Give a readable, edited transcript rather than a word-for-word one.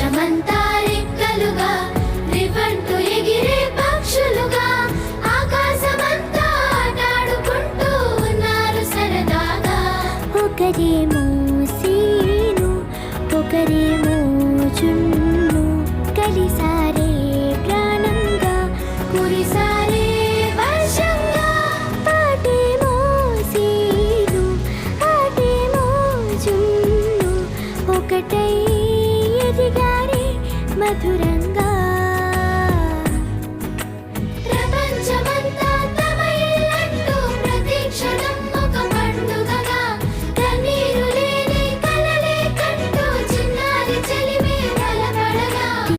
వర్షమంతా రెక్కలుగా రివంటూ ఎగిరే పక్షులుగా ఆకాశమంతా ఆటాడుకుంటూ ఉన్నారు సరదాగా. ఒకరేమో సీను ఒకరేమో జున్ను కలిసారే ప్రాణంగా కురిసారే వర్షంగా. పాటేమో సీను ఆటేమో జున్ను ఒకటై ఎదిగారే మధురంగా.